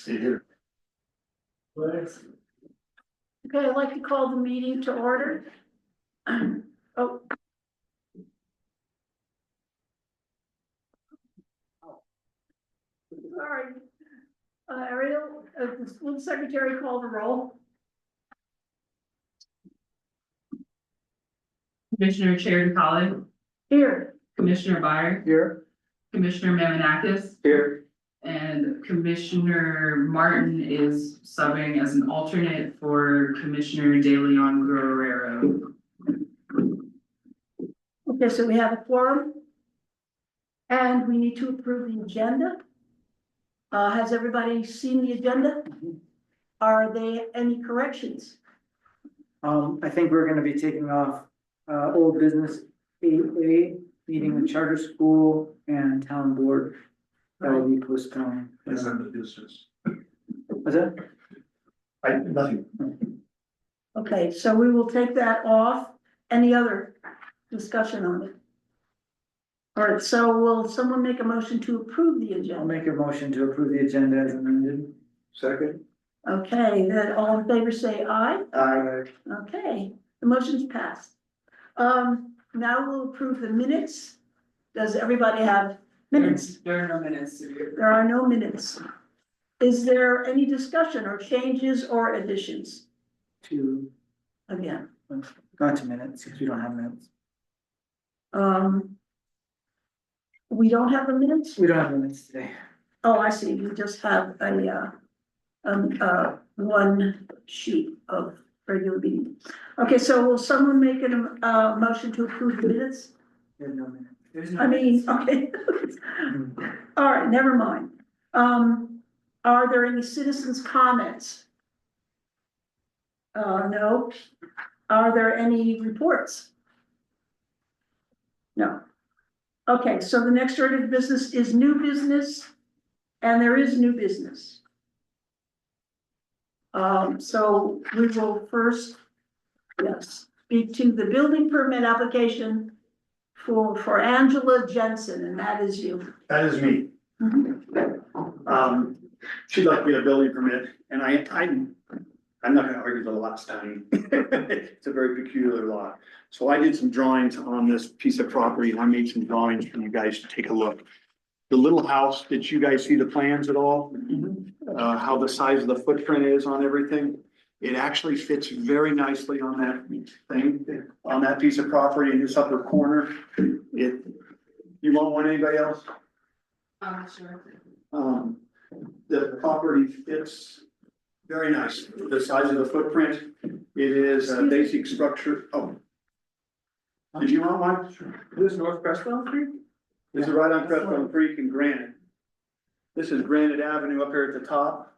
See here. Okay, I'd like to call the meeting to order. Oh. Sorry. Ariel, will the secretary call the roll? Commissioner Chair DePolly, Here. Commissioner Byer, Here. Commissioner Mamonakis, Here. and Commissioner Martin is subbing as an alternate for Commissioner De Leon Guerrero. Okay, so we have a quorum. And we need to approve the agenda. Has everybody seen the agenda? Are there any corrections? I think we're gonna be taking off, old business 8A, meeting the charter school and town board. That will be postponed. That's under business. Was that? Nothing. Okay, so we will take that off. Any other discussion on it? All right, so will someone make a motion to approve the I'll agenda? make a motion to approve the agenda as amended. Second. Okay, then all in favor say aye. Aye. Okay, the motion's passed. Now we'll approve the minutes. Does everybody have minutes? There are no minutes to be. There are no minutes. Is there any discussion or changes or additions? To, Again, not to minutes, because we don't have minutes. we don't have the minutes? We don't have minutes today. Oh, I see. We just have one sheet of regular meeting. Okay, so will someone make a motion to approve the minutes? There's no minutes. I mean, okay. All right, never mind. Are there any citizens' comments? No. Are there any reports? No. Okay, so the next order of business is new business, and there is new business. So we will first, yes, speak to the building permit application for Angela Jensen, and that is you. That is me. She'd like me to building permit, and I'm not gonna argue the lot's tiny. It's a very peculiar lot. So I did some drawings on this piece of property, and I made some drawings for you guys to take a look. The little house, did you guys see the plans at all? How the size of the footprint is on everything? It actually fits very nicely on that thing, on that piece of property in this upper corner. You want one, anybody else? Sure. The property fits very nice. The size of the footprint, it is a basic structure. Oh. Did you want one? Sure. This is North Crestone Creek? This is right on Crestone Creek and Granite. This is Granite Avenue up here at the top.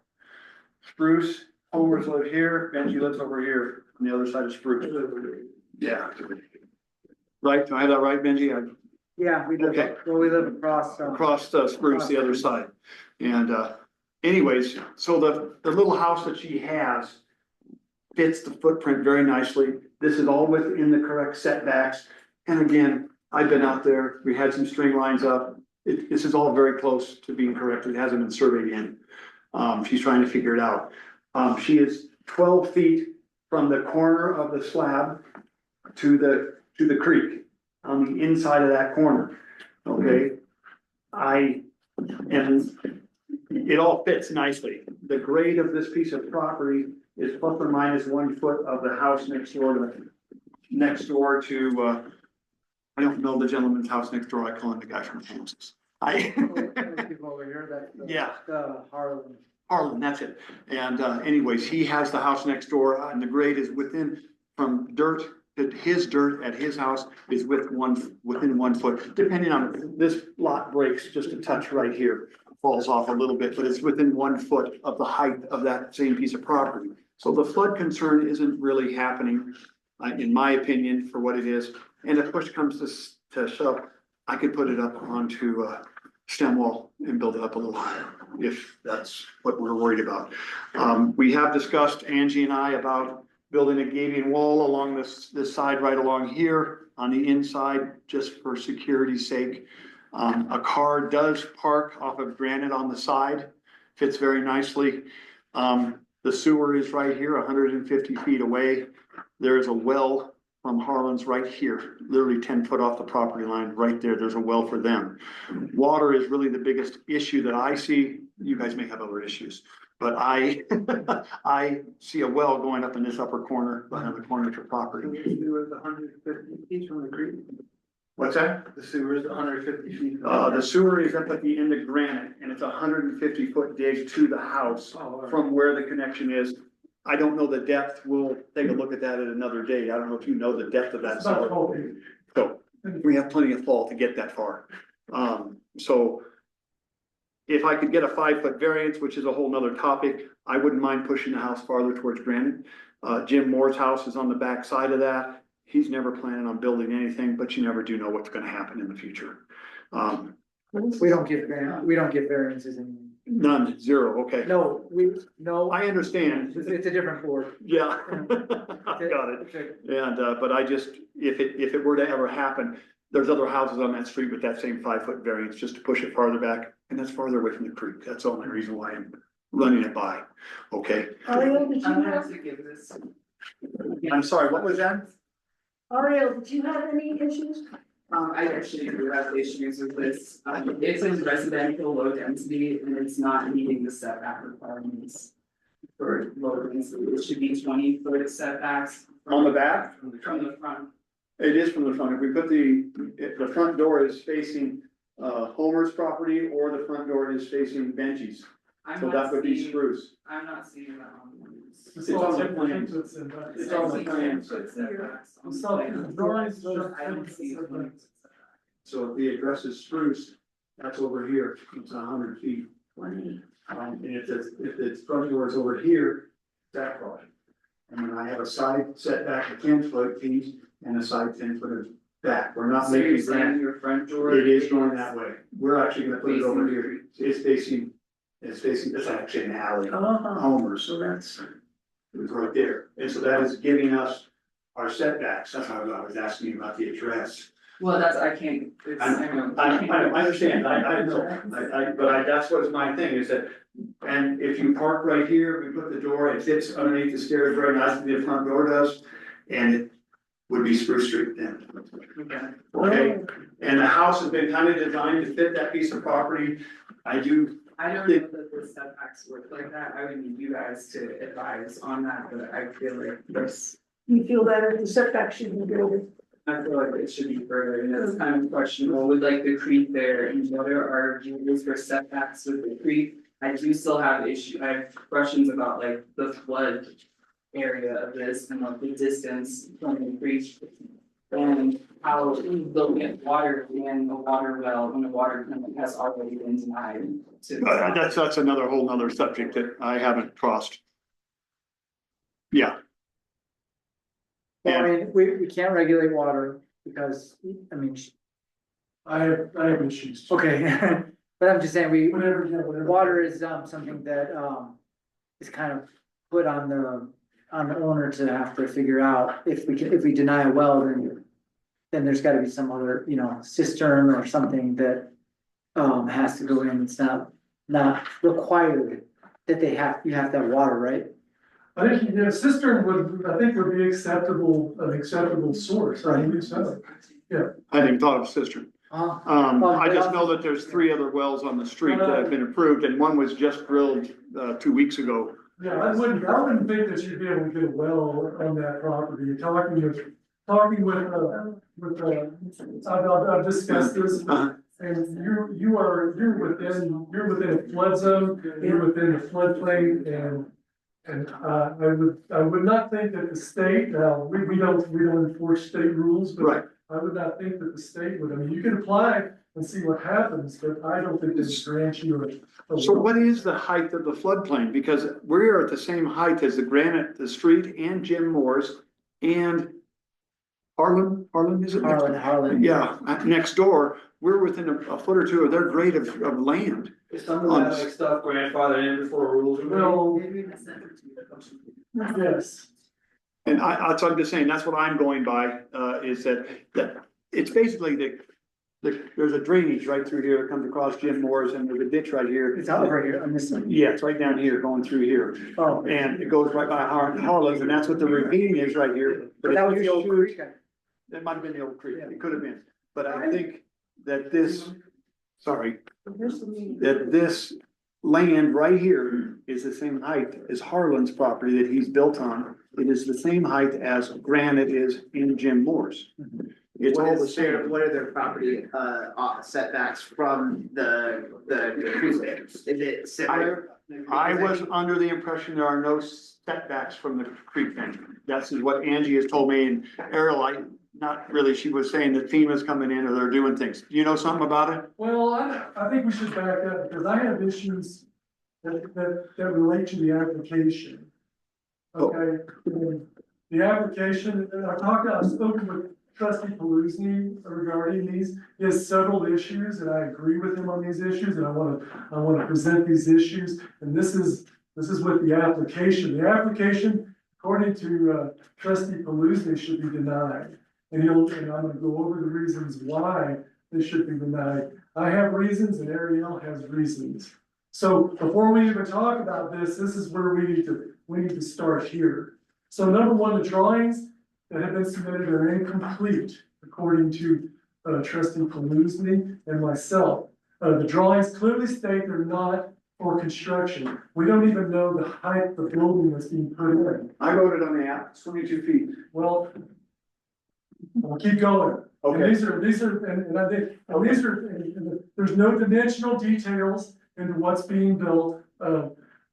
Spruce, Homer's live here, Benji lives over here on the other side of Spruce. Yeah. Right, do I have that right, Benji? Yeah, we live, Okay. well, we live across, Across Spruce, the other side. And anyways, so the little house that she has fits the footprint very nicely. This is all within the correct setbacks. And again, I've been out there, we had some string lines up. This is all very close to being correct. It hasn't been surveyed in. She's trying to figure it out. She is 12 feet from the corner of the slab to the creek on the inside of that corner. Okay. And it all fits nicely. The grade of this piece of property is plus or minus 1 foot of the house next door to, I don't know the gentleman's house next door. I call him the guy from Kansas. people over here that. Yeah. Harlan. Harlan, that's it. And anyways, he has the house next door and the grade is within, from dirt, his dirt at his house is within 1 foot, depending on, this lot breaks just a touch right here, falls off a little bit, but it's within 1 foot of the height of that same piece of property. So the flood concern isn't really happening, in my opinion, for what it is. And if push comes to shove, I could put it up onto stem wall and build it up a little higher, if that's what we're worried about. We have discussed, Angie and I, about building a gabion wall along this side right along here on the inside, just for security's sake. A car does park off of Granite on the side, fits very nicely. The sewer is right here, 150 feet away. There's a well from Harlan's right here, literally 10 foot off the property line, right there. There's a well for them. Water is really the biggest issue that I see. You guys may have other issues, but I, I see a well going up in this upper corner, behind the corner of the property. The sewer is 150 feet from the creek. What's that? The sewer is 150 feet. The sewer is up at the end of Granite, and it's 150 foot dig to the house from where the connection is. I don't know the depth. We'll take a look at that at another date. I don't know if you know the depth of that. sewer. So we have plenty of fall to get that far. So if I could get a 5 foot variance, which is a whole nother topic, I wouldn't mind pushing the house farther towards Granite. Jim Moore's house is on the back side of that. He's never planning on building anything, but you never do know what's gonna happen in the future. We don't give variances in. None, zero, okay. No, I understand. it's a different board. Yeah, I got it. And, but I just, if it were to ever happen, there's other houses on that street with that same 5 foot variance, just to push it farther back, and that's farther away from the creek. That's the only reason why I'm running it by, okay? Ariel, did you I'm gonna have have, to give this. I'm sorry, what was that? Ariel, did you have any issues? I actually do have issues with this. It's a residential low density and it's not meeting the setback requirements. For low density, it should be 20 foot setbacks. On the back? From the front. It is from the front. If we put if the front door is facing, Homer's property, or the front door is facing Benji's. I'm So not that would be seeing- spruce. I'm not seeing that on the. It's on the plans. It's on the plans. I don't see it. So if the address is spruce, that's over here. It's 100 feet. 20. And if it's front door is over here, that far. And then I have a side setback of 10 foot feet and a side 10 foot of back. We're not So you're making saying that. your front door? It is going that way. We're actually gonna put it over Facing the here. It's facing, it's actually an alley. Uh-huh. Homer's. So that's, It was right there. And so that is giving us our setbacks. That's how I was asking you about the address. Well, I can't, it's, I know. I understand, I know, but that's what's my thing is that, and if you park right here, we put the door, it fits underneath the stairs very nicely, the front door does, and it would be Spruce Street then. Okay. Okay, and the house has been kind of designed to fit that piece of property. I do, I don't know that the setbacks work like that, I would need you guys to advise on that, but I feel like this, you feel that the setback should be greater? I feel like it should be further, and it's kind of questionable with like the creek there, and what are our rules for setbacks with the creek? I do still have I have questions about like the flood area of this and like the distance from the creek. And how they'll get water in a water well when a water permit has already been denied to. that's another whole nother subject that I haven't crossed. Yeah. Well, I mean, we can't regulate water because, I mean, I have issues. okay, but I'm just saying, Whatever. water is, something that, is kind of put on the owner to have to figure out if we deny a well, then there's gotta be some other, cistern or something that, has to go in. It's not required that you have to have water, right? I think, cistern would be an acceptable source, I think so. I hadn't even thought of cistern. I just know that there's 3 other wells on the street that have been approved, and one was just drilled, 2 weeks ago. Yeah, I wouldn't think that you'd be able to get a well on that property, I've discussed this. And you're within a flood zone, you're within a floodplain, and I would not think that the state, we don't enforce state rules, but Right. I would not think that the state would, I mean, you can apply and see what happens, but I don't think it's grant you a. So what is the height of the floodplain? Because we're at the same height as the street and Jim Moore's and Harlan, is it? Harlan. Yeah, next door, we're within a foot or two of their grade of land. Is some of that like stuff grandfathered in before rules were made? Well, yes, And that's what I'm just saying, that's what I'm going by, is that it's basically there's a drainage right through here that comes across Jim Moore's, and there's a ditch right here. It's out right here on this one. Yeah, it's right down here, going through here, Oh, and it goes right by Harlan's, and that's what the ravine is right here. but that was the old creek. That might have been the old creek, it could have been, but I think that this, sorry, that this land right here is the same height as Harlan's property that he's built on. It is the same height as granite is in Jim Moore's. It's all the same. What are their property, setbacks from the cruise is it similar? I was under the impression there are no setbacks from the creek bank. That's what Angie has told me, and Errol, not really, she was saying that FEMA's coming in or they're doing things. Do you know something about it? Well, I think we should back up, because I have issues that relate to the application. Okay, and the application, and I've spoken with trustee Paluzzi regarding these. He has several issues, and I agree with him on these issues, and I wanna present these issues. And this is with the application. The application, according to trustee Paluzzi, should be denied. And I'm gonna go over the reasons why this should be denied. I have reasons and Ariel has reasons. So before we even talk about this is where we need to start here. So number one, the drawings that have been submitted are incomplete, according to trustee Paluzzi and myself. The drawings clearly state they're not for construction. We don't even know the height of the building that's being put in. I wrote it on the app, it's 22 feet. Well, I'll keep going. And Okay. these are, and I think, and these are, and there's no dimensional details into what's being built,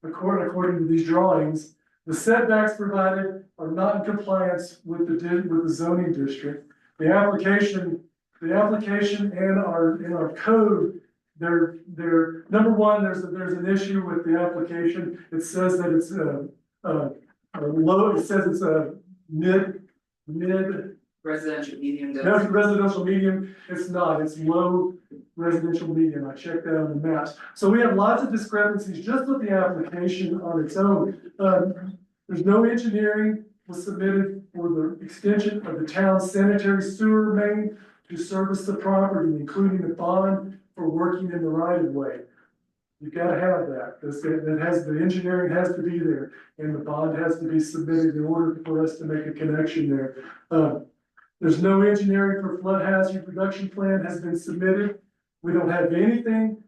according to these drawings. The setbacks provided are not in compliance with the zoning district. The application and our code, they're, number one, there's an issue with the application. It says that it's a low, it says it's a mid Residential medium. that's residential medium, it's not, it's low residential medium, I checked that on the maps. So we have lots of discrepancies just with the application on its own. There's no engineering was submitted for the extension of the town's sanitary sewer main to service the property, including the bond for working in the right of way. You gotta have that, the engineering has to be there, and the bond has to be submitted in order for us to make a connection there. There's no engineering for flood hazard reduction plan has been submitted. We don't have anything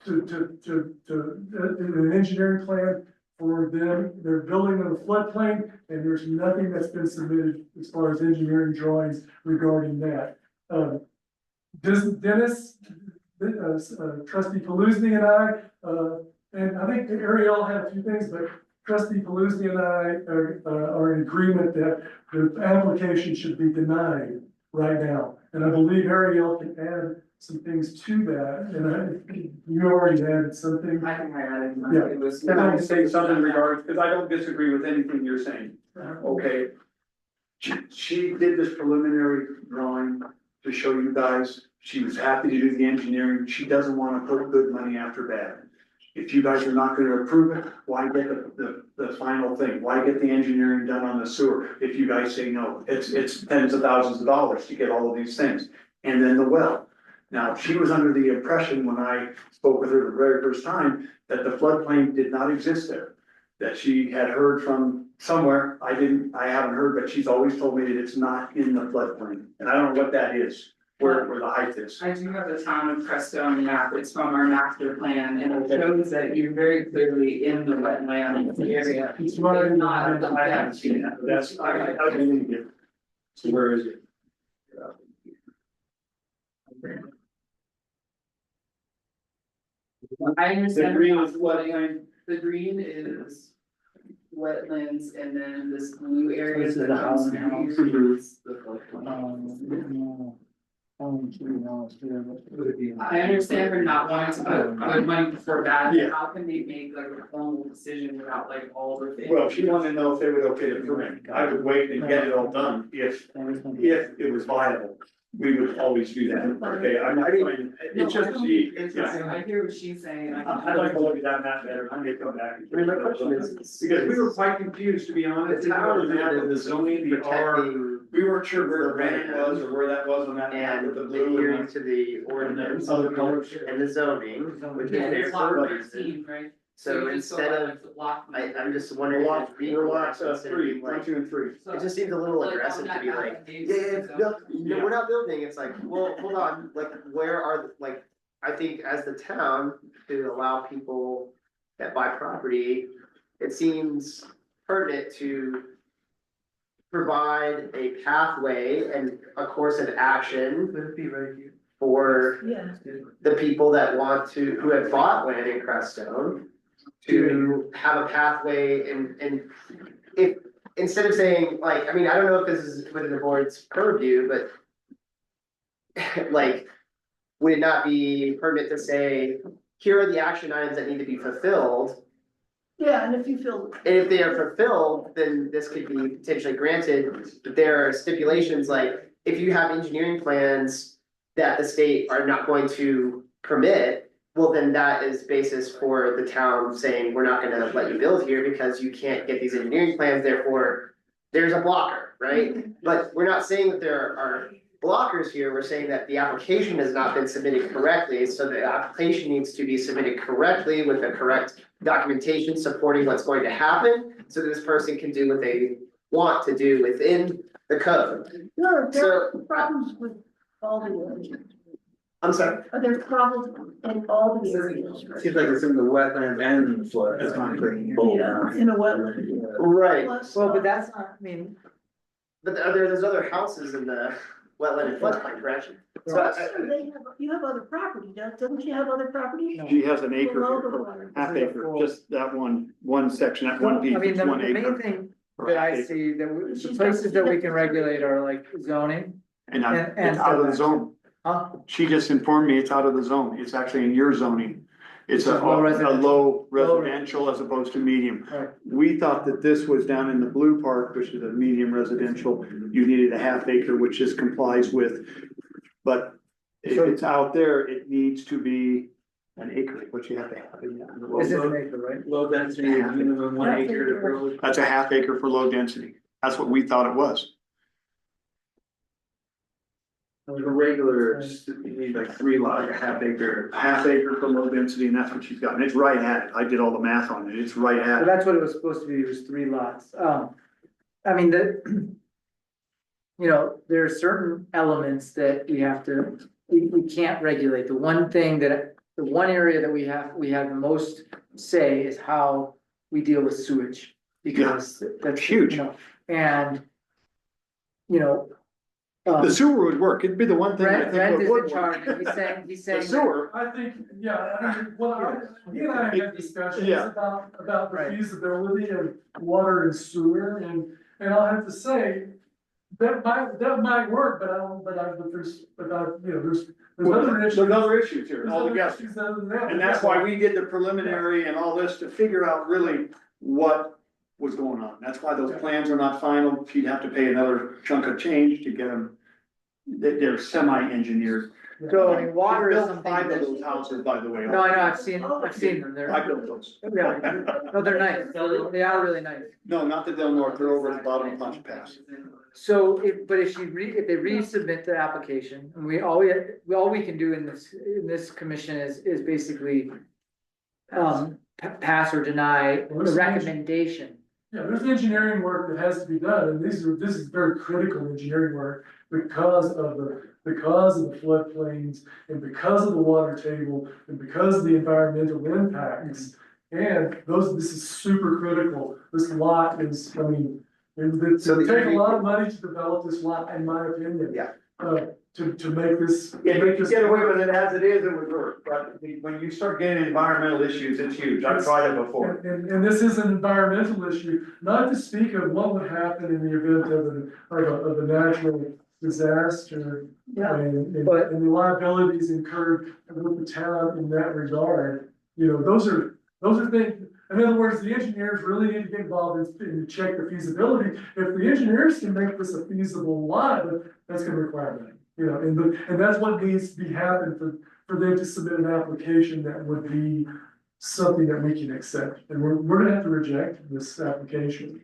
an engineering plan for them. They're building on a floodplain, and there's nothing that's been submitted as far as engineering drawings regarding that. Dennis, trustee Paluzzi and I, and I think Ariel had a few things, but trustee Paluzzi and I are in agreement that the application should be denied right now. And I believe Ariel can add some things to that, and you already added something. I think I added, Yeah. it was. Can I say something in regards, because I don't disagree with anything you're saying, okay? She did this preliminary drawing to show you guys, she was happy to do the engineering, she doesn't wanna put good money after bad. If you guys are not gonna approve it, why get the final thing? Why get the engineering done on the sewer if you guys say no? It's tens of thousands of dollars to get all of these things. And then the well. Now, she was under the impression when I spoke with her the very first time that the floodplain did not exist there. That she had heard from somewhere, I haven't heard, but she's always told me that it's not in the floodplain. And I don't know what that is, where the height is. I do have the town of Crestone map, it's from our master plan, and it shows that you're very clearly in the wetland area. It's right in the- Not I haven't seen that, but that's, I didn't get. So where is it? I understand. The green is floodplain. The green is wetlands, and then this blue area This is that the comes house. through here is the floodplain. I understand her not wanting to put good money before bad, Yeah. but how can they make like a formal decision without like all the things? Well, she wanted to know if they would okay the permit. I would wait and get it all done if it was viable. We would always do that, okay? I'm not going, it's just, I hear what she's saying. I'd like to look at that map better, I may come back. I mean, my question is. Because we were quite confused, to be honest. The town is The zoning, the R, We weren't sure where the red was or where that was on that map And with the blue adhering and to the ordinance other colors. and the zoning, which is Yeah, there it's lot for a reason. 14, right? So you just go instead by, of, like, the block I'm just wondering. Lot, if we're lots instead of three, being one, like, two, and three. So, it just seems a little like, on aggressive to that be map like, that Dave yeah, sent, so- we're not building, it's like, well, hold on, like, where are, like, I think as the town to allow people that buy property, it seems pertinent to provide a pathway and a course of action Would it be right here? for Yeah, the people that want to, who have bought land in Crestone, to have a pathway and if, instead of saying, like, I mean, I don't know if this is within the board's purview, but like, would it not be pertinent to say, here are the action items that need to be fulfilled? yeah, and if you feel, And if they are fulfilled, then this could be potentially granted, but there are stipulations like, if you have engineering plans that the state are not going to permit, well, then that is basis for the town saying, we're not gonna let you build here because you can't get these engineering plans, therefore there's a blocker, right? But we're not saying that there are blockers here, we're saying that the application has not been submitted correctly, so the application needs to be submitted correctly with the correct documentation supporting what's going to happen, so that this person can do what they want to do within the code. there are problems with all the areas. I'm sorry. Are there problems in all the areas? Seems like it's in the wetland and the flood. That's not great. Yeah, in a wetland. Right, Plus, Well, but that's not, I mean, but there's other houses in the wetland and floodplain, correct? So They have, you have other property, doesn't she have other property? No. She has an acre, Below the here, water. half acre, just that one section, that well, one piece, I mean, it's the 1 main acre. thing or that half I acre. see, that the She's places got- that we can regulate are like zoning. And and- it's out of the zone. Huh? She just informed me it's out of the zone. It's actually in your zoning. It's a Low residential. low residential as opposed to medium. Right. We thought that this was down in the blue part, which is a medium residential. You needed a half acre, which this complies with. But if it's out there, it needs to be an acre, which you have to have. This is an acre, right? Low density, minimum 1 acre to build. That's a half acre for low density. That's what we thought it was. Like a regular, you need like 3 lot, like a half acre. Half acre for low density, and that's what she's got. And it's right at it. I did all the math on it. It's right at But it. that's what it was supposed to be, was 3 lots. I mean, you know, there are certain elements that we have to, we can't regulate. The one thing that, the one area that we have the most say is how we deal with sewage. Because that's Huge. you know, and, you know. The sewer would work. It'd be the one thing I Brent, think Brent would is in work. charge. He's saying. The sewer, I think, yeah, I mean, well, he and I had discussions Yeah. about the Right. feasibility of water and sewer, and I'll have to say, that might work, but there's other issues. there's other issues here There's other altogether. issues other than that. And that's why we did the preliminary and all this to figure out really what was going on. That's why those plans are not final. She'd have to pay another chunk of change to get them. They're semi-engineered. So, I mean, water We is built something 5 of that- those houses, by the way. No, I know, I've seen them, I they're, built those. no, they're nice, they are really nice. No, not the Del Norte, they're over at the bottom of Punch Pass. So if they resubmit the application, and all we can do in this commission is basically. Pass or deny the recommendation. Yeah, there's engineering work that has to be done, and this is very critical engineering work because of the floodplains and because of the water table and because of the environmental impacts. And this is super critical. This lot is, I mean, it So would the take a EV lot of money to develop this lot, in my opinion. Yeah. To make this. Yeah, you can get away with it as it is, it would work, but when you start getting environmental issues, it's huge. I've tried it before. And this is an environmental issue, not to speak of what would happen in the event of a natural disaster. Yeah. And the liabilities incurred with the town in that regard, you know, those are things. In other words, the engineers really need to get involved and check the feasibility. If the engineers can make this a feasible lot, that's gonna require money. You know, and that's what needs to be happen for them to submit an application that would be something that we can accept. And we're gonna have to reject this application.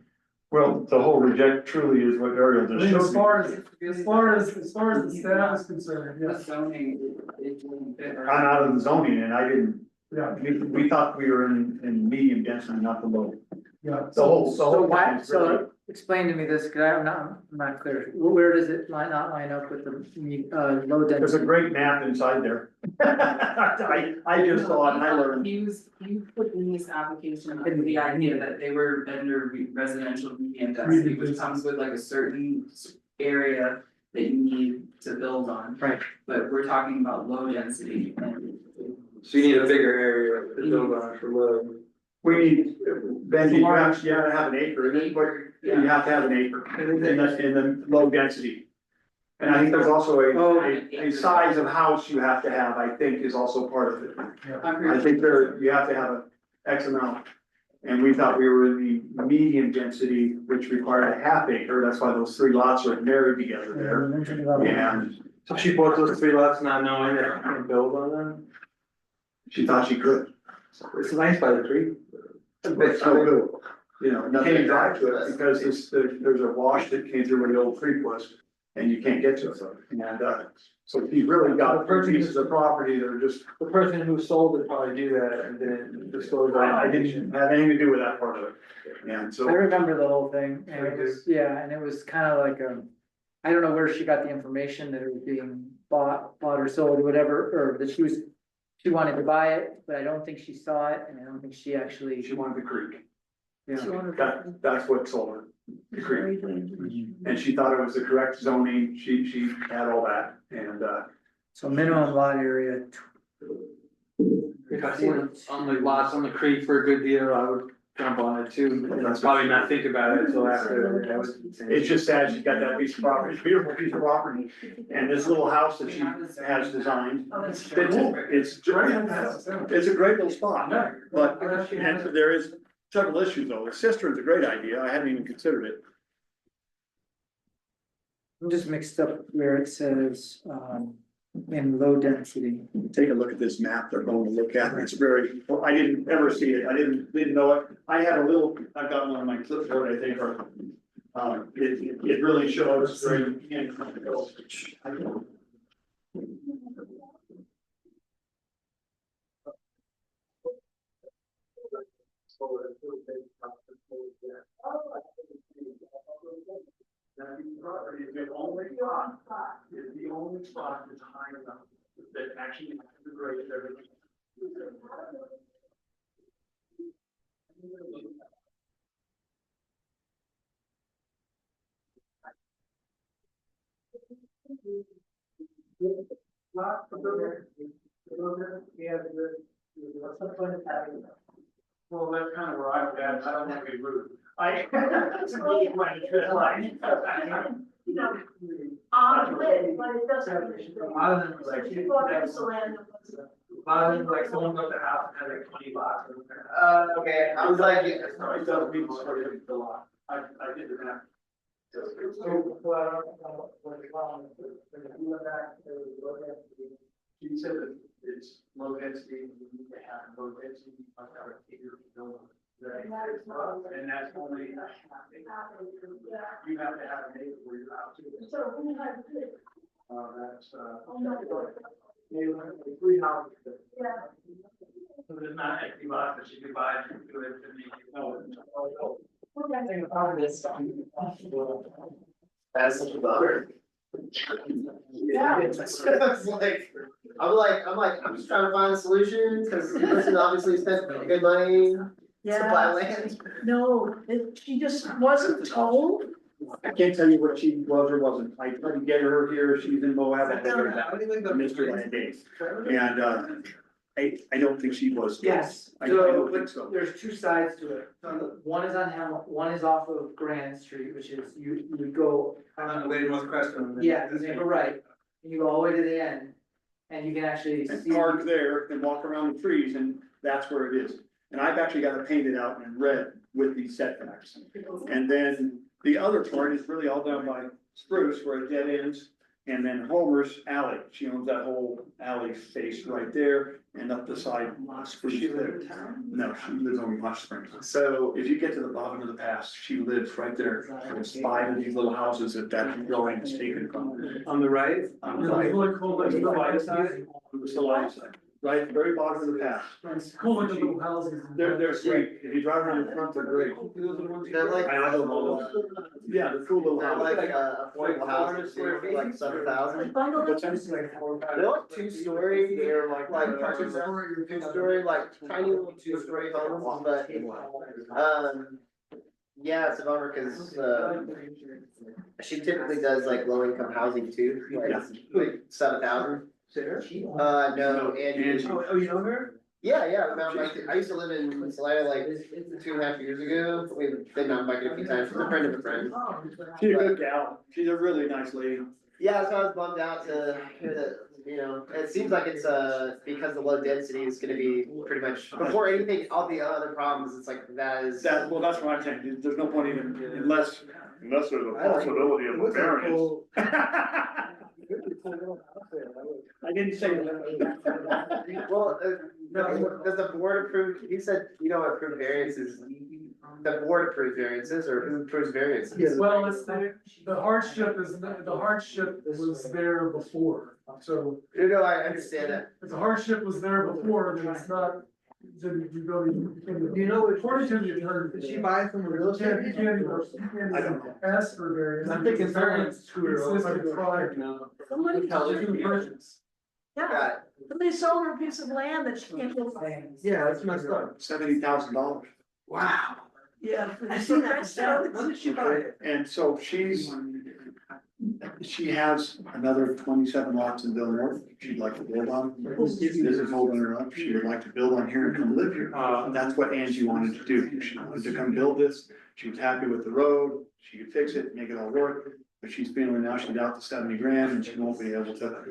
Well, the whole reject truly is what Ariel I just mean, showed as me. far as the staff is concerned, The yes, zoning, it wouldn't fit. I'm out of the zoning and I didn't, yeah, we thought we were in medium density, not the low. yeah. The whole, the So whole. why, thing is really- so explain to me this, cause I'm not clear, where does it not line up with the, low There's a density? great map inside there. I just saw it and I learned. He put in his application the idea that they were under residential medium density, which comes with like a certain area that you need to build on. Right. But we're talking about low density and. So you need a bigger area to build on for low. We need, Benji, you have to have an acre, and you have to have an acre in the low density. And I think there's also a size of house you have to have, I think, is also part of it. I think you have to have a X amount. And we thought we were in the medium density, which required a half acre, that's why those 3 lots are married together there. And So she bought those 3 lots not knowing that she can build on them? she thought she could. It's nice by the creek. It's so good, you know, nothing to drive to it, because there's a wash that came through where the old creek was, and you can't get to it. And, so if you really got 3 pieces of property that are just, The person who sold it probably do that and then disclose that. I didn't have anything to do with that part of it. And I so, remember the whole thing, and it was, yeah, and it was kinda like, I don't know where she got the information that it was being bought or sold or whatever, or that she wanted to buy it, but I don't think she saw it, and I don't think she actually, she wanted the creek, yeah. that's what sold her, the creek. And she thought it was the correct zoning, she had all that, and, So minimum lot area. If I see it on the lots on the creek for a good deal, I would jump on it too. And I'd probably not think about it until after. it's just sad she's got that piece of property, it's a beautiful piece of property. And this little house that she has designed, it's a great little spot, but and there is several issues though. The cistern's a great idea, I hadn't even considered it. I'm just mixed up where it says, in low density. Take a look at this map they're going to look at, it's very, well, I didn't ever see it, I didn't know it. I had a little, I've got one on my clipboard, I think, or, it really shows very. That piece of property is the only spot that's high enough that actually has the grade of everything. Well, that's kind of where I'm at, I don't want to be rude. That's really my line. But it doesn't. A lot of them like, someone built a house and had like 20 lots. Okay, I was like, It doesn't mean it's for the lot. I did the math. She said that it's low density, we need to have low density, you must have a bigger building. And that's only, you have to have a neighbor where you're out to. That's, three houses. So there's not empty lots that you can buy and do it to make it. that's such a bummer. Yeah. It's like, I'm just trying to find a solution, because the person obviously spent good money to buy Yeah, land. no, she just wasn't told. I can't tell you what she was or wasn't. I tried to get her here. She's in Moab. I Mr. Land Days. And, I don't think she was. Yes, I don't think so. there's 2 sides to it. One is on one is off of Grand Street, which is, you go. On the way to North Crestone. Yeah, you go right, and you go all the way to the end, and you can actually And see. park there and walk around the trees and that's where it is. And I've actually got it painted out in red with these setbacks. And then the other part is really all down by Spruce where it dead ends. And then Homer's alley, she owns that whole alley space right there. and up the side. She live in town? No, she lives on Hot Springs. So, If you get to the bottom of the pass, she lives right there. There's 5 of these little houses that building is taken from. On the right? On It's the right, really cool, like On the right the side? it's the light side, right, at the very bottom of the pass. It's cool, like the little houses. They're sweet. If you drive around the front, they're great. they're like, I don't know. Yeah, the cool little they're house. like, affordable houses, too, for like 7,000. What's that? They're like 2-story, they're like 2-story, like tiny little 2-story homes, but, yeah, it's a bummer, cause, she typically does like low income housing too, like 7,000. No, Angie. Oh, you know her? Yeah, mountain biking. I used to live in Salida like 2.5 years ago. We've been mountain biking a few times. She's a friend of a friend. She's a good gal. She's a really nice lady. Yeah, so I was bummed out to hear that, it seems like it's, because the low density is gonna be pretty much, before anything, all the other problems, it's like, that's Well, that's what I'm saying. There's no point even, unless there's a possibility of a variance. I didn't say that. Well, does the board approve, you said you don't approve variances, the board approves variances, or who approves variances? Well, it's the hardship was there before, so I understand that. if the hardship was there before, then it's not, then you go. You know, According to the attorney. Did she buy from a real You can't, estate? you can't I don't know. ask for variance. I'm thinking variance scooter. Existing prior. Somebody, yeah, Got it. somebody sold her a piece of land that she can't build on. Yeah, that's messed up. $70,000. Wow. Yeah. I seen that. When did she buy it? And so she has another 27 lots in Bill North she'd like to build on. This is holding her up. She would like to build on here and come live here. That's what Angie wanted to do. She wanted to come build this. She was happy with the road. She could fix it, make it all work. But she's feeling now she's out to 70 grand and she won't be able to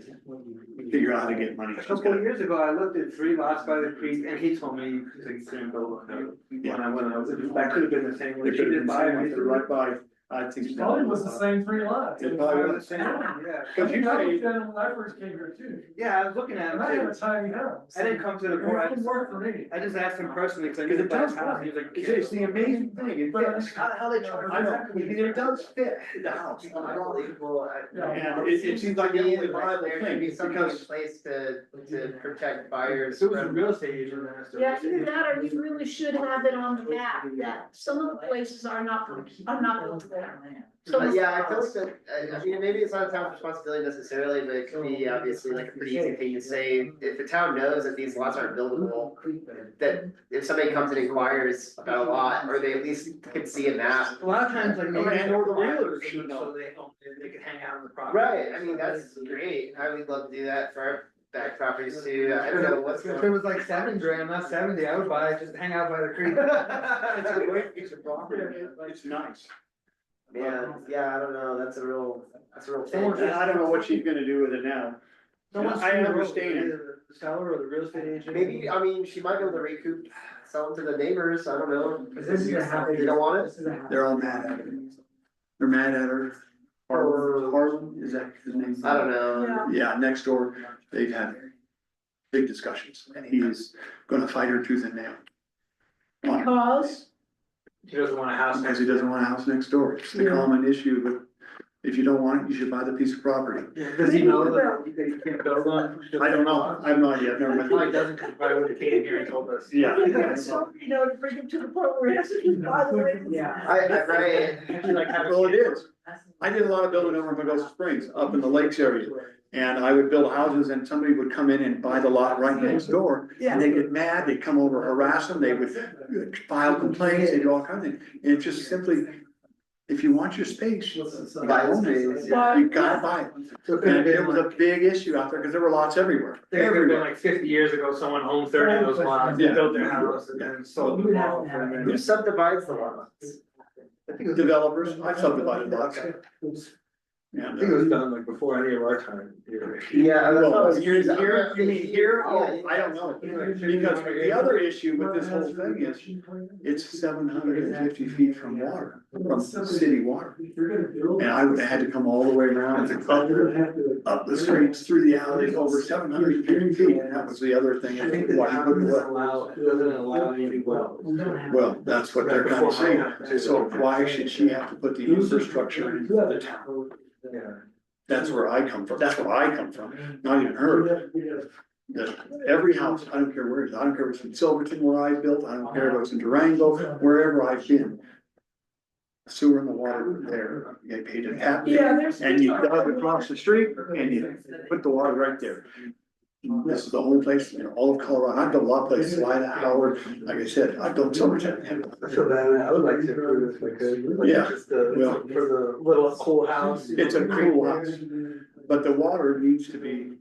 figure out how to get money. A She's couple got- of years ago, I looked at 3 lots by the creek and he told me you couldn't build on it. When I went out, that could have been the same way. They She could have did been buy saying it. they're right by, I think. Probably was the same 3 lots. It probably was. Yeah. Cause you I say, looked at it when I first came here too, Yeah, I was looking at and I have a it. tiny house. I didn't come to the It board. didn't work for me. I just asked him personally, cause I cause knew it the does house, work. he was like. It's the amazing thing. It fits. How they charge. I know, it does fit the house. Unbelievable. Yeah. And it seems like the only viable There should thing, be something in because place to protect buyers. It was a from- real estate agent. that has to- Yeah, either that or you really should have it on the map that some of the places are not built there. Some of Yeah, I feel like that, I mean, maybe it's not a town's responsibility necessarily, but it could be obviously like a pretty easy thing to say. If the town knows that these lots aren't buildable, that if somebody comes and inquires about a lot, or they at least can see a map. A lot of times, like. And or the realtors should So know. they can hang out on the property. Right, I mean, that's great. I would love to do that for our back properties too. I don't know what's If it going. was like 7 grand, not 70, I would buy it, just hang out by the creek. it's a great piece of property. It's nice. Man, yeah, I don't know. That's a real Someone thing. And I don't know what she's gonna do with it now. Someone I screwed over, understand. either The seller or the real estate agent. Maybe, I mean, she might be able to recoup, sell them to the neighbors. I don't know. This is a happy. They don't want it? This is a happy. They're all mad at her. They're mad at her. Harlan, is that his name? I don't know. Yeah. Yeah, next door, they've had big discussions and he is gonna fight her tooth and nail. Because, He doesn't want a house. Because he doesn't want a house next door. It's the Yeah. common issue, but if you don't want it, you should buy the piece of property. Does he know that you can't build on? I don't know. I've not yet, never He probably met. doesn't, because probably would have came here and told us. Yeah. so, to bring him to the point where he has to buy the way. Yeah. Right. Actually, like having. Well, it is. I did a lot of building over in Pagosa Springs, up in the lakes area. And I would build houses and somebody would come in and buy the lot right next door. And they'd get mad, they'd come over, harass them, they would file complaints, they do all kinds of things. And it's just simply, if you want your space, you gotta own it. You gotta buy it. So it could have And it been was like, a big issue out there because there were lots everywhere. it could have been like 50 years ago, someone owned 30 of those lots, they Yeah. built their house and then sold them off. And then- Who subdivides the lots? Developers, I've subdivided lots. I And, think it was done like before any of our time here. Yeah, that's what I well, was here, curious. here, you mean here? Oh, Yeah, I don't know. Because the other issue with this whole thing is, it's 750 feet from water, from city water. And I would have had to come all the way around up the streets, through the alleys, over 750 feet, and that was the other thing. I think the Why you town couldn't doesn't well. allow any wells. Well, that's what they're kind of saying. So why should she have to put the infrastructure in the town? Yeah. That's where I come from. That's where I come from, not even her. That every house, I don't care where it is, I don't care if it's in Silverton where I built, I don't care if it's in Durango, wherever I've been. Sewer and the water were there, they paid a tap fee, Yeah, there's. and you dug across the street and you put the water right there. This is the whole place, you know, all of Colorado, I've built a lot of places, Lida, Howard, like I said, I built Silverton. I feel bad, I would like to approve if I could. Like, Yeah, just the, well, for the little cool house. It's a cool house, but the water needs to be,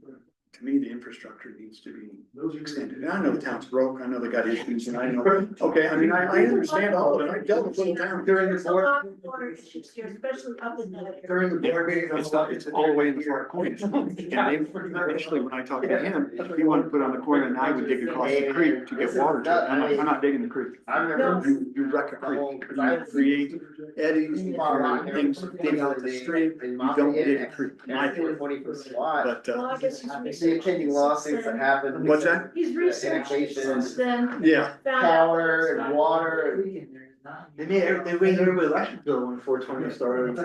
to me, the infrastructure needs to be extended. And I know the town's broke, I know they got issues, and I know, okay, I mean, I understand all of it, I dealt with little town during the There's a board. lot of water issues here, especially up in that area. During the board meeting, it's not, it's all the way in the far corner. And they, initially, when I talked to him, he wanted to put on the corner, and I would dig across the creek to get water to it. I'm not digging the creek. I remember. You wreck a creek, you create eddies, and things dig out the stream, you don't dig a creek. My opinion. 20 foot SWAT. But, Well, I guess he's The researched pending lawsuits that happened. what's that? He's researched since then. Yeah, Found out Power and water. They made, they raised everybody's electric bill when 420 started.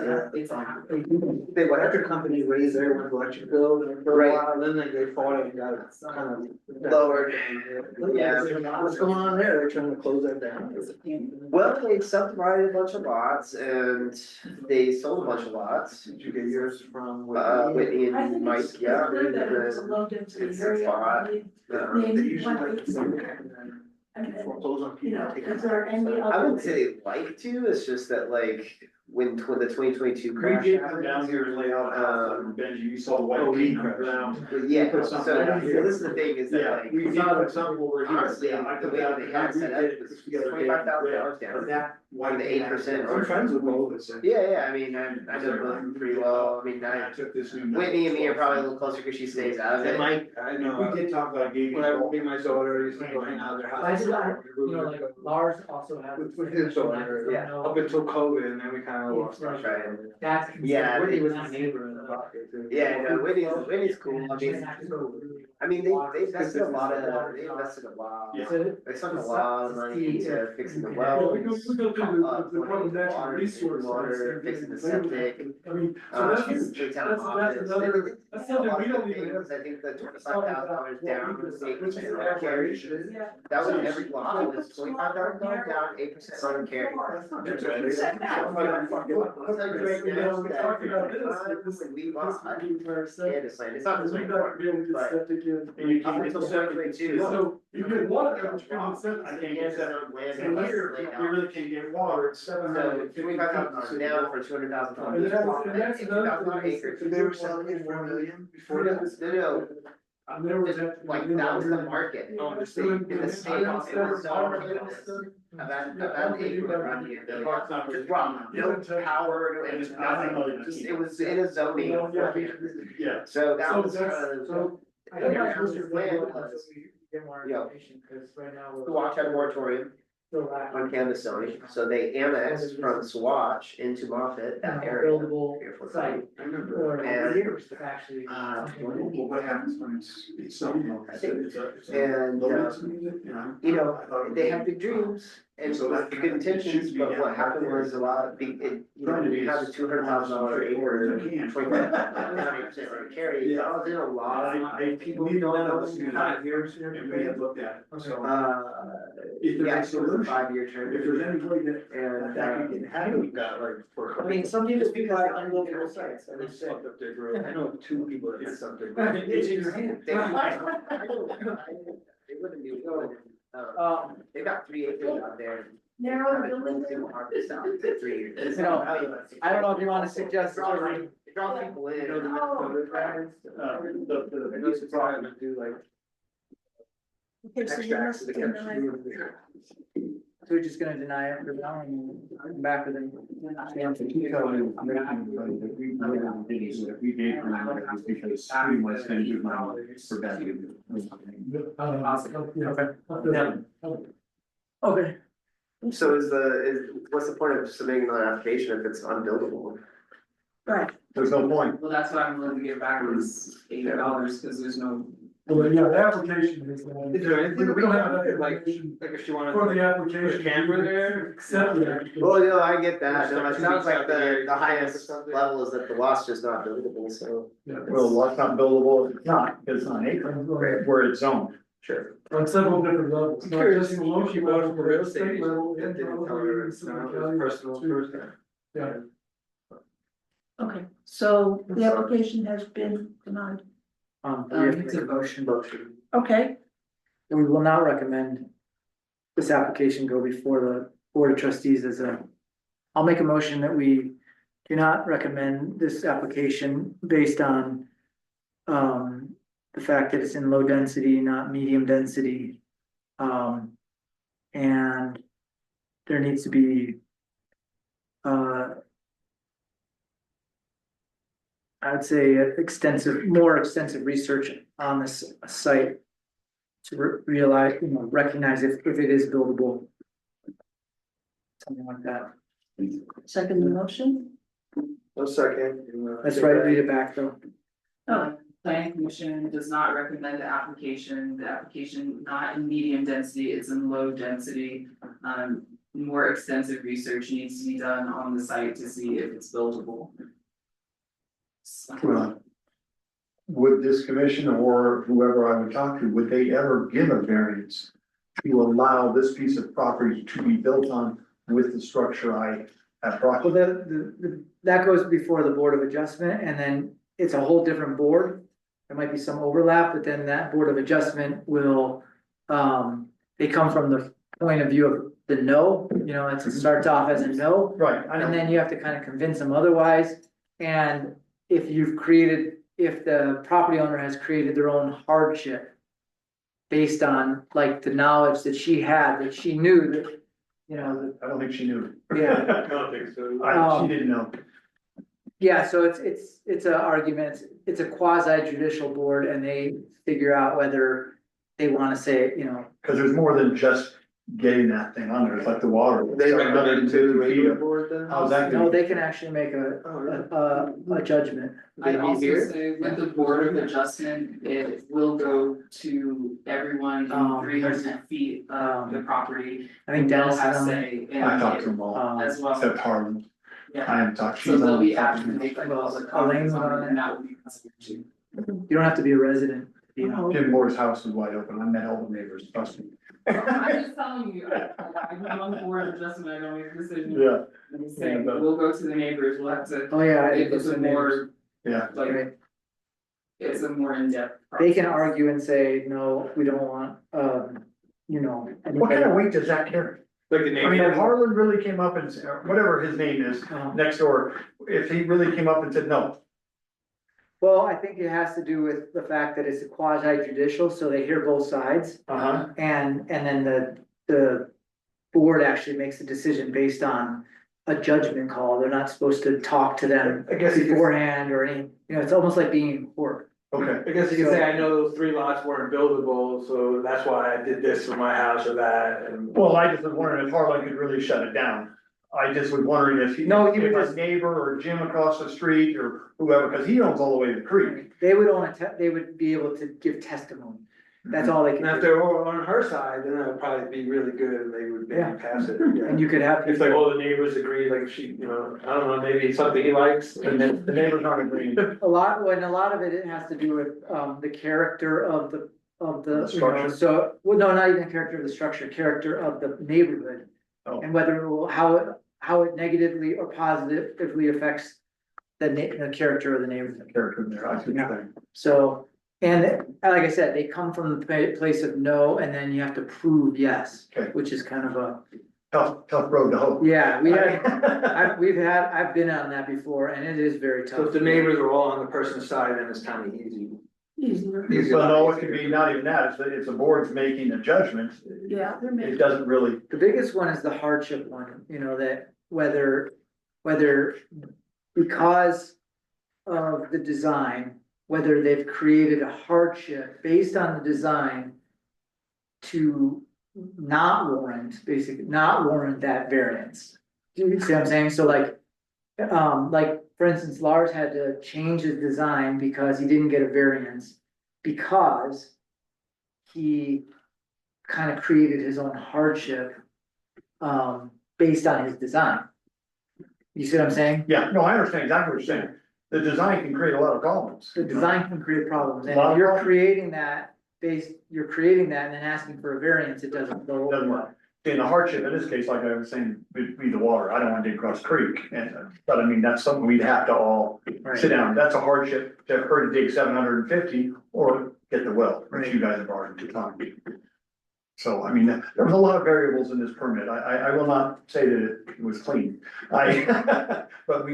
They, whatever company raised their electric bill for a while, then they fought it and got it kind of. Lowered. Yeah. What's going on there? They're trying to close that down. Well, they subdivided a bunch of lots and they sold a bunch of lots. Did you get yours from? Whitney I and think Mike, it's yeah. clear that it was a low density It's a area. spot. They They usually like went- to and then foreclose on You people. know, take is it. there any I other? wouldn't say they like to, it's just that like, when the 2022 we crash did come happened. down here and lay out a house, and Benji, you saw the white Oh, paint he on the crashed. ground. But yeah, Put so something out here. this is the thing is that Yeah, like. we did put something over here. Honestly, Yeah, I the put way that, they had it set up I redid was it together. $25,000 But down. that white The paint, 8%. I'm friends with both of us. Yeah, I mean, I know both pretty well, I mean, I took this new. Whitney and me are probably a little closer because she stays out of And it. Mike, I know, We did talk about gave. when I would meet my daughter, I used to go hang out at their house. I did, you know, like Lars also has. With his daughter, yeah. Up until COVID, and then we kind of lost touch. Right. That's. Yeah, Whitney was my neighbor in the pocket too. Yeah, no, Whitney's cool, I mean, they invested a lot. Yeah. They spent a lot of money into fixing the well. We go through the Department of Natural Resources. Water, fixing the septic. I mean, so that's, The town that's office. another, that's something we don't even have. I think the $25,000 down was 8% on carry. Yeah. That was every block, it was $25,000 down, 8% on carry. We talked about this. We lost. It's It's not this way anymore, but septic in. And you up can't until get the 2022. So you get water, but you couldn't I set. can't get that. Land And was here, laid you out. really can't get water, it's So 750 $25,000 down for $200,000. And that's another $2,000 thing. acres. They were selling it for $1 million before that. No, And there was just that. like that was the market. Oh, The state, in the state, it was zone cannabis. About the acre around here. Just wrong, no power, no nothing, just, it was in a zoning. Yeah. So that So was kind that's, of. so. Their plan was to watch out a moratorium on cannabis zoning, so they annexed from Swatch into Moffett, that area. Site. I remember. Actually. Well, what happens when it's something like that? And, you know, they have big dreams and So that- good intentions, but what happened was a lot of big, you know, you have a $200,000 acre, 25% carry, that was in a lot of people who don't know. And we had looked at it, so. If Yeah, there's a it was a solution, 5-year if term. there's any way that. And, That we can have, we've got like. I mean, some people speak like unlivable sites, I would say. Fucked up their growth. I know 2 people that did something. It's in your hand. They wouldn't be, they've got 3 acres out there. Narrow Haven't building. moved in harvest out in 3 years. You know, I don't know if you wanna suggest. It draws people in. I know it's probably gonna do like Okay, so you extracts must of the deny. chemistry. So we're just gonna deny it for now and come back with it. Keep telling everybody that we really didn't do it. We gave them it was because we want to spend good money for bad people. Okay, So what's the point of submitting another application if it's unbuildable? Right, There's no point. Well, that's why I'm willing to give back is $80, cause there's no. Well, yeah, the application is. Is there anything We don't have like, that like if she wanted. For the Put application. a camera there? Accept the application. Well, no, I get that, Just no, like it 2 sounds weeks like out the year, the highest or something. level is that the lot's just not buildable, so. Yeah. Well, what's not buildable, if it's not, because it's on acre, where it's zoned. Sure. On several different levels. I'm not curious, just the she local bought level, it for real but the estate state level, agent, and didn't tell her probably it's some not, it county was personal too. person. Yeah. okay, so the application has been denied. we have to make a motion. Okay, We will not recommend this application go before the board of trustees I'll make a motion that we do not recommend this application based on the fact that it's in low density, not medium density. And there needs to be I would say more extensive research on this site to realize, recognize if it is buildable. Something like that. second the motion. No second. That's right, read it back though. Planning commission does not recommend the application not in medium density, it's in low density. More extensive research needs to be done on the site to see if it's buildable. Well, would this commission or whoever I would talk to, would they ever give a variance to allow this piece of property to be built on with the structure I have brought? Well, that goes before the Board of Adjustment, and then it's a whole different board. There might be some overlap, but then that Board of Adjustment will, they come from the point of view of the no, it starts off as a no. Right, I And know. then you have to kind of convince them otherwise, and if the property owner has created their own hardship. Based on like the knowledge that she had, that she knew that, I don't think she knew. Yeah. I don't think so. She didn't know. yeah, so it's a argument, it's a quasi judicial board, and they figure out whether they wanna say, Cause there's more than just getting that thing under, it's like the water. They recommend to the regular board then? How's that no, gonna? they can actually make a judgment. I'd They meet also here? say with the board of adjustment, it will go to everyone in 300 feet of the property. I think They'll Dennis is have on there. say I talked to in them all, Um, as well. except Harlan. Yeah, I haven't talked. so she's they'll on be the asked to phone. make like Well, public Elaine's comments on on it, it. and that would be considered too. You don't have to be a resident. Jim Moore's house is wide open, I met all the neighbors, trust me. I'm just telling you, I'm on the board of adjustment, I don't make decisions. Yeah, I'm just saying, Yeah, but- we'll go to the neighbors, we'll have to, Oh, yeah. it's a more, yeah. like, Right. it's a more in-depth. They can process. argue and say, no, we don't want, What kind of weight does that carry? Like the I mean, if neighbor. Harlan really came up and, whatever his name is, next door, if he really came up and said, no. Well, I think it has to do with the fact that it's a quasi judicial, so they hear both sides. Uh-huh. And then the board actually makes a decision based on a judgment call. They're not supposed to talk to them I guess you could, beforehand or any, it's almost like being in court. Okay, I guess you could say, I know those 3 lots weren't buildable, so that's why I did this for my house or that, and. well, I just was wondering if Harlan could really shut it down. I just was wondering if he, No, he if would a just- neighbor or Jim across the street or whoever, cause he owns all the way to the creek. They would be able to give testimony. That's all they And if can do. they're all on her side, then that would probably be really good, and they would Yeah. maybe pass it, And yeah. you could have. If like all the neighbors agree, like she, I don't know, maybe it's something he likes, and then The neighbors aren't agreeing. A lot of it has to do with, the character of the, The structure? so, well, no, not even the character of the structure, character of the neighborhood. Oh. And whether it will, how it negatively or positively affects the character of the neighborhood. Character there, I see what you're saying. So, and like I said, they come from the place of no, and then you have to prove yes, Okay. which is kind of a, Tough road to hoe. yeah, I've been on that before, and it is very tough. So if the neighbors are all on the person's side, then it's kind of easy. easier. Well, no, it could be not even that, it's the board's making a judgment. Yeah, they're It making, doesn't really, The biggest one is the hardship one, you know, that whether because of the design, whether they've created a hardship based on the design to basically not warrant that variance. Do you see what I'm saying? So like, for instance, Lars had to change his design because he didn't get a variance because he kind of created his own hardship, based on his design. You see what I'm saying? yeah, no, I understand exactly what you're saying. The design can create a lot of problems. The design can create problems, and Lot if of you're problems. creating that you're creating that and then asking for a variance, it doesn't go. Doesn't work. In the hardship, in this case, like I was saying, would be the water. I don't want to dig across the creek, but I mean, that's something we'd have to all Right. sit down. That's a hardship to her to dig 750 or get the well, which you guys have already defined. So, I mean, there was a lot of variables in this permit. I will not say that it was clean. But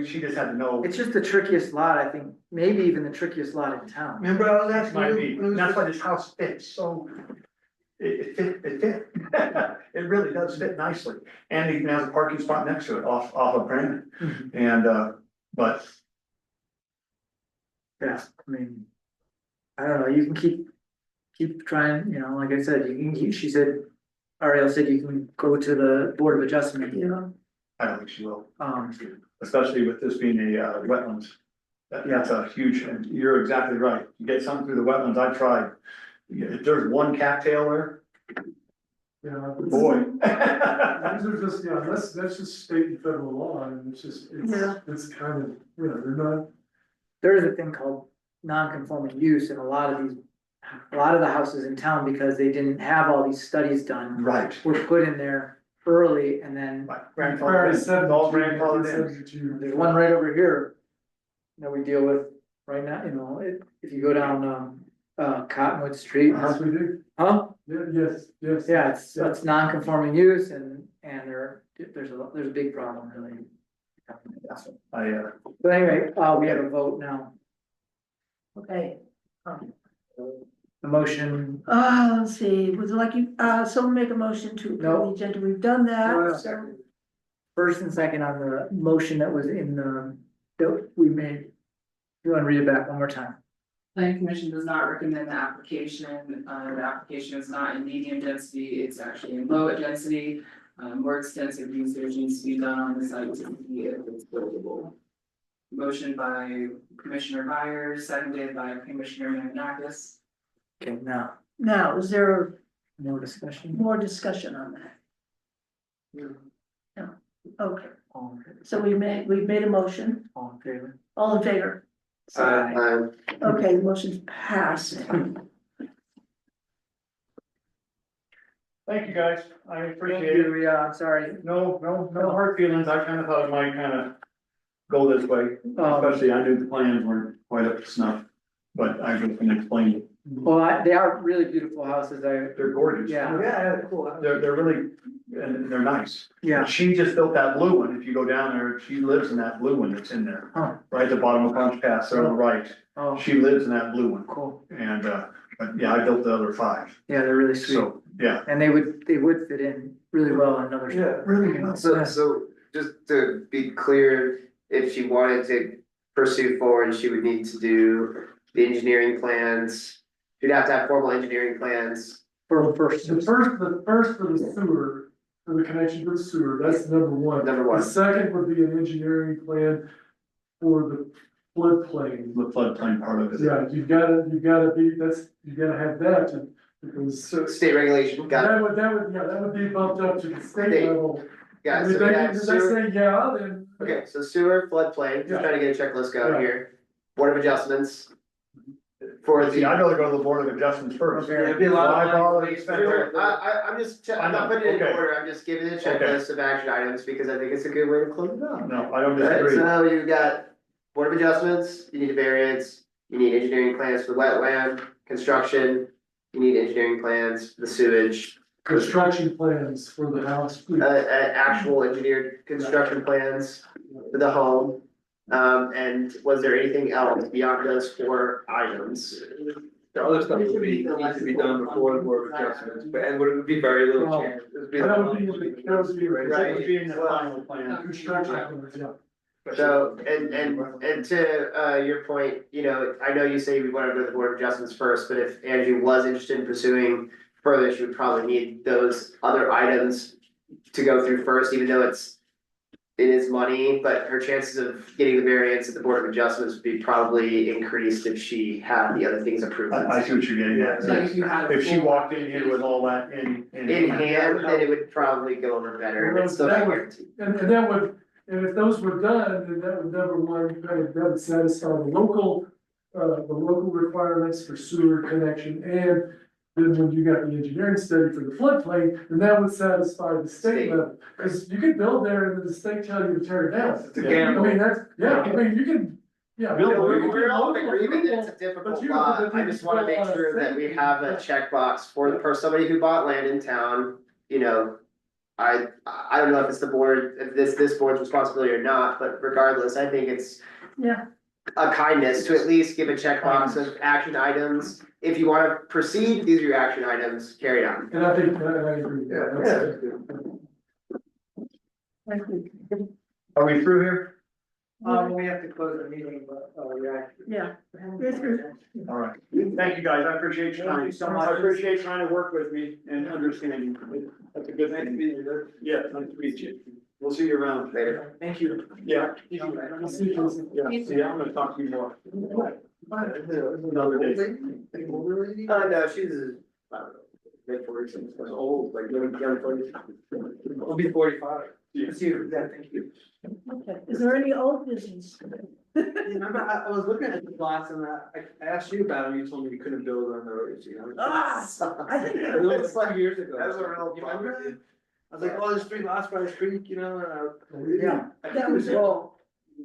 she just had to know. It's just the trickiest lot, I think, maybe even the trickiest lot in town. Remember I was It asking might you? be, when it was that's just- why this house fits so, it fit. It really does fit nicely, and it even has a parking spot next to it off of Brandon, Mhm. and, but. Yeah, I mean, I don't know, you can keep trying, you know, like I said, she said, Ariel said you can go to the Board of Adjustment, I don't think she will, um, especially with this being a wetlands. That's a huge, and you're exactly right, you get something through the wetlands, I tried. If there's one cattail there, Yeah. boy. These are just, yeah, that's just state and federal law, and it's just, Yeah. it's kind of, you know, they're not. there is a thing called non-conforming use in a lot of the houses in town, because they didn't have all these studies done, Right. were put in there early, and then Prior to All 72, grandfathered in. 72. there's one right over here that we deal with right now, you know, if you go down, Cottonwood Street. Yes, we do. Huh? Yeah, yes. Yeah, it's non-conforming use, and there's a big problem, really. But anyway, we have a vote now, okay. the motion, Let's see, would you like you, someone make a motion to approve the No. agenda, we've done No. that, so. first and second on the motion that was in that we made. You wanna read it back one more time? Planning Commission does not recommend the application, the application is not in medium density, it's actually in low density. More extensive research needs to be done on the site to see if it's buildable. Motion by Commissioner Myers, seconded by Commissioner Magnakis. Okay, Now, is there more discussion? more discussion on that? No, okay, All in favor? so we've made a motion, All in favor? all in favor? Aye. Okay, motion's passed. Thank you, guys, I Thank appreciate it. you, yeah, I'm sorry. No hard feelings, I kind of thought it might kind of go this way, especially I knew the plans weren't quite up to snuff. But I just can explain it, Well, they are really beautiful houses, they're gorgeous. Yeah. Yeah, cool. They're really, and they're nice. yeah, She just built that blue one, if you go down there, she lives in that blue one that's in there, huh, right at the bottom of Punch Pass, there on the right. oh, She lives in that blue one, cool, and, but yeah, I built the other 5, yeah, they're really sweet, so, yeah. and they would fit in really well in another. Yeah. Really well. So just to be clear, if she wanted to pursue forward, she would need to do the engineering plans. She'd have to have formal engineering plans. For first, The first for the sewer, for the connection to the sewer, that's number one. Number The one. second would be an engineering plan for the floodplain. The floodplain part of it. Yeah, you gotta have that, because So state regulation, got it. that would be bumped up to the state State. level. Got it. If So they, we have if they sewer, say yeah, then. okay, so sewer, floodplain, just Yeah. trying to get a checklist going Yeah. here. Board of Adjustments. For See, the. I'd rather go to the Board of Adjustments first. Okay. It'd be a lot Why of bother money. to spend all- I'm just, I'm not putting it in Okay. order, I'm just giving a checklist of action items because I think it's a good way to close it out. No, I don't Right, disagree. so you've got Board of Adjustments, you need a variance, you need engineering plans for the wetland, construction, you need engineering plans for the sewage. Construction plans for the house. Actual engineered construction plans for the home, And was there anything else beyond those 4 items? The other stuff would be, needs to be done before the board of adjustments, but, and would be very little chance. It would be- That would be, Right. That would be in the final plan. construction, yeah. So, and to, your point, you know, I know you say we want to go to the board of adjustments first, but if Angie was interested in pursuing further, she would probably need those other items to go through first, even though it is money, but her chances of getting the variance at the board of adjustments would be probably increased if she had the other things approved. I see what you're getting at. Like if you had a If she full- walked in here with all that in. In hand, then it would probably go over better, Well, it's still that not would- guaranteed. And that would, and if those were done, then that would number one, that would satisfy the local requirements for sewer connection. And then when you got the engineering study for the floodplain, then that would satisfy the state State. level. Cause you could build there and then the state tell you to tear it down. It's a I gamble. mean, that's, yeah, I mean, you can, yeah. Bill, yeah, We're all in local agreement that it's approval, a difficult but you- lot, but I you just wanna still make wanna sure that we say- have a checkbox for somebody who bought land in town, you know. I don't know if it's the board, if this board's responsibility or not, but regardless, I think it's Yeah, a kindness to at least give a checkbox of action items. If you wanna proceed, these are your action items, carry on. And I think, I agree. Yeah, That's- thank you. Are we through here? We have to close the meeting, but, yeah. Yeah. Yes, sir. All right. Thank you, guys. I appreciate your time. Thank you so much. I appreciate trying to work with me and understanding. That's a good thing. Yeah, nice to meet you. We'll see you around. Later. Thank you. Yeah. I'll see you. Yeah, I'm gonna talk to you more. Another day. No, she's, I don't know, mid-40s, she's old, like, young 40s. It'll be 45. Yeah. See you, yeah, thank you. Okay, is there any old business? Remember, I was looking at the plots and I asked you about them, you told me you couldn't build on those, you know? Ah, I think It was like years ago. That was a real You remember bummer. that? I was like, oh, there's 3 lots by the creek, you know, and Yeah. That was it. Well,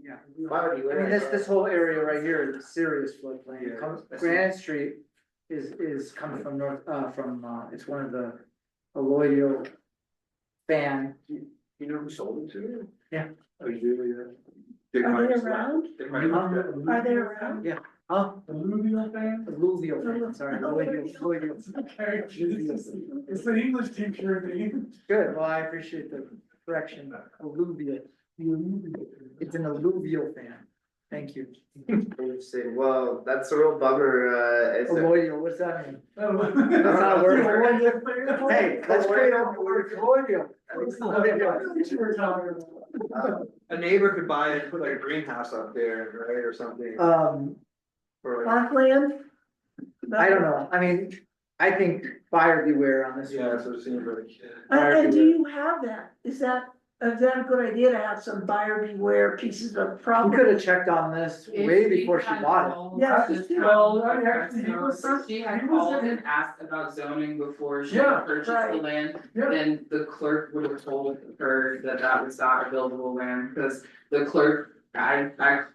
yeah. Why would you I mean, this whole area right here is a serious Yeah, floodplain. I see. Granite Street is coming from north, it's one of the alluvial fan. You know who sold it to you? Yeah. Oh, you, yeah. Are they around? They might have- Are they around? Yeah. Oh, Alluvial fan? alluvial fan, sorry, alluvial. Okay, it's the English teacher, the English. Good, well, I appreciate the correction, alluvial. It's an alluvial fan. Thank you. Interesting, well, that's a real bummer, it's a. Alluvial, what's that mean? That's That's not a word. Hey, let's create a word for alluvial. A neighbor could buy it and put like a greenhouse up there, right, or something, or like. Parkland? I don't know, I mean, I think buyer beware on this Yeah, one. so it seems like. And do you have that? Is that a good idea to have some buyer beware pieces of We property? could have checked on this way before she bought it. Yeah. Well, I actually, he was- She had he was called in- and asked about zoning before she Yeah, purchased the right. land. Yeah. Then the clerk would have told her that that was not a buildable land, because the clerk, I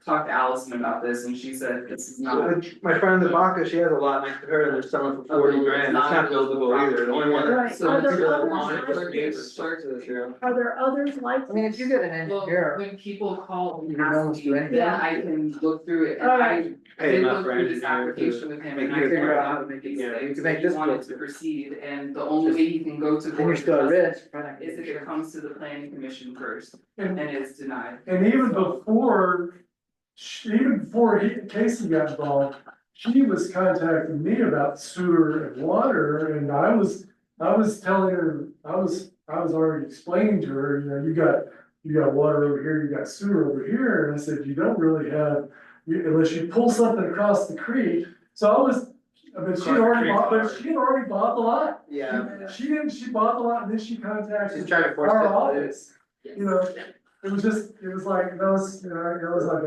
talked to Allison about this and she said this is not. My friend the Baca, she has a lot next to her, and they're selling for 40 grand, it's not buildable either, the only one. Right. So Are there it's really others on like it, this? clerk to the chair. Are there others like I mean, if this? you get an Well, engineer, when people call You and can ask almost do me, anything. then I can look through it, and Alright. I Pay did enough look for through this engineer to application with him, make and I it figured work. out make it Yeah, say, you can so make he this wanted work. to proceed, and the only way he can go to. then you're board still at of risk. Probably not Is gonna if get it comes to the planning commission first, And, and it's denied. and even before, Casey got involved, she was contacting me about sewer and water, and I was telling her, I was already explaining to her, you know, you got water over here, you got sewer over here, and I said, you don't really have, unless you pull something across the creek, so but she had already bought the lot. Yeah, She bought the lot and then she contacted she's trying to force our it. office, you know, it was like, that was, you know, it was like,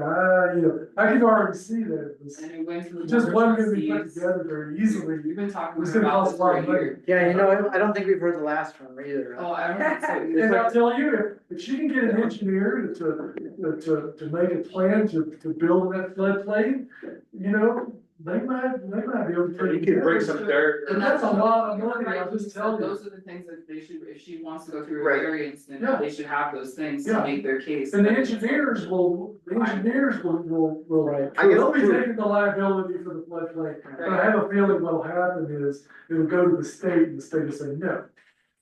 you know, I could already see that it was, And it went to the. it just board of wasn't gonna be put trustees. together very easily. We've been talking It was about gonna this cost a lot for a of money. year. Yeah, you know, I don't think we've heard the last one either. Oh, I don't think so. And I'll tell you, if she can get an engineer to make a plan to build that floodplain, you know, they might be able to. You could bring some dirt. And that's a lot of money, I'll Right, just tell you. Those are the things that they should, if she wants to go through a Right. variance, then Yeah. they should have those things to Yeah. make their case. And the engineers will, Right. I they'll be guess- taking the liability for the floodplain. But I have a feeling what'll happen is, it'll go to the state and the state will say no.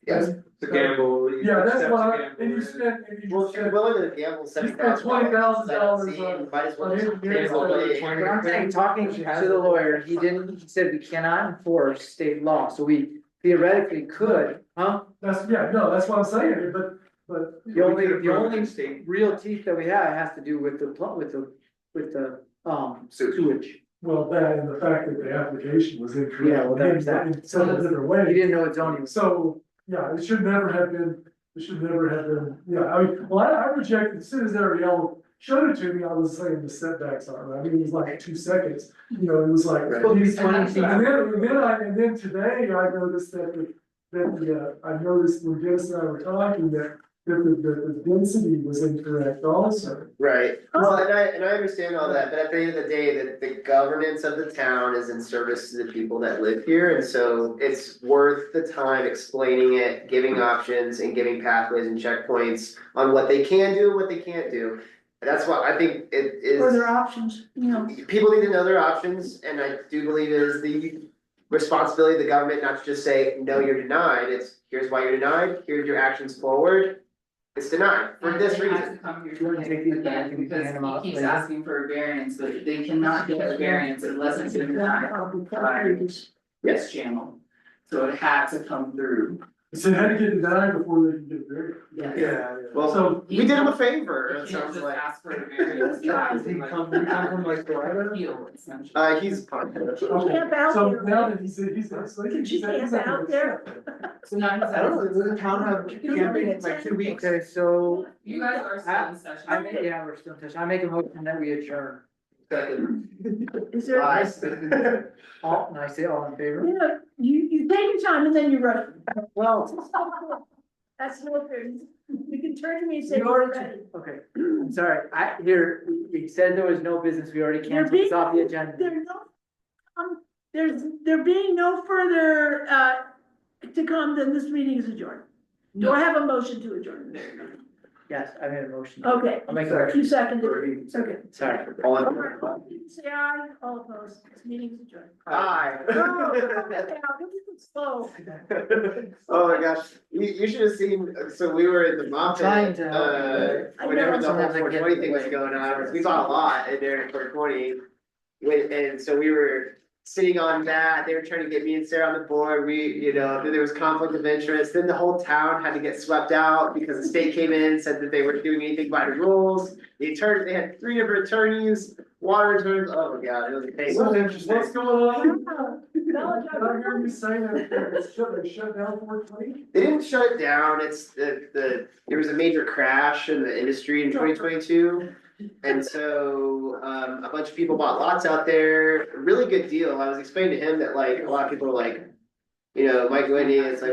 Yes. It's a gamble. You Yeah, that's accept why, the gamble. and you spend, and you Well, just if you're spend. willing to gamble $70,000. $20,000 Might as well on just engineering. gamble away. But I'm saying, talking to the lawyer, he said we cannot enforce state law, so we theoretically could, huh? That's, yeah, no, that's what I'm saying, but. The only, We could the approve only the state. real teeth that we have has to do with the sewage. Well, that and the fact that the application was incorrect. Yeah, well, there's that. In several different He ways. didn't know it's zoning was. So, yeah, it should never have been, yeah, I mean, well, I rejected, as soon as Ariel showed it to me, I was saying the setbacks are, I mean, it was like 2 seconds, you know, it was like. Right. Supposed to be 20 feet. And then today I noticed I noticed when Dennis and I were talking that the density was incorrect also. Right, well, and I understand all that, but at the end of the day, the governance of the town is in service to the people that live here, and so it's worth the time explaining it, giving options and giving pathways and checkpoints on what they can do, what they can't do. That's what I think it is. Further options, you know. People need to know their options, and I do believe it is the responsibility of the government not to just say, no, you're denied, it's here's why you're denied, here's your actions forward. It's denied for this And they have reason. to come here You wanna take these back again, and because hand them out he keeps later? asking for a variance, but they cannot get a variance unless it's been denied by this channel. So it had to come through. So they had to get it done before they can get it there. Yeah. Well, So, we did him a favor, You it can't sounds just like. ask for a variance. You have to, He like, come from like Florida? appeal, essentially. He's. okay, Camp out so there, now right? that he's, so he can. Could you camp out there? So now he's. I don't know, does the town have camping in like 2 weeks? Okay, so You guys are still in session. I make, yeah, we're still in touch. I make a motion that we adjourn. Is there, All, and I say all in favor? you know, you take your time and then you rush. Well, That's no fair. You can turn to me and say, you you're already, ready. okay, I'm sorry, we said there was no business, we already There canceled this off the agenda. There's no, there being no further, to come, then this meeting is adjourned. Do I have a motion to adjourn? Yes, I made a motion. Okay, I'll make a motion. you seconded it, okay. Sorry. All in- Say aye, all opposed, this meeting is adjourned. Aye. Oh, slow. Oh my gosh, you should have seen, so we were in the Trying Moffett, to- whenever the whole Sometimes I four get twenty in thing the was way. going on, we bought a lot in there in 420. And so we were sitting on that, they were trying to get me and Sarah on the board, then there was conflict of interest, then the whole town had to get swept out because the state came in, said that they weren't doing anything by the rules. The attorney, they had 3 different attorneys, water attorneys, oh my god, it was a case. What's going on? No, Did I hear you saying that they shut down 420? They didn't shut it down, it's there was a major crash in the industry in 2022. And so, a bunch of people bought lots out there, really good deal, I was explaining to him that like, a lot of people are like, Mike Whitney, it's like,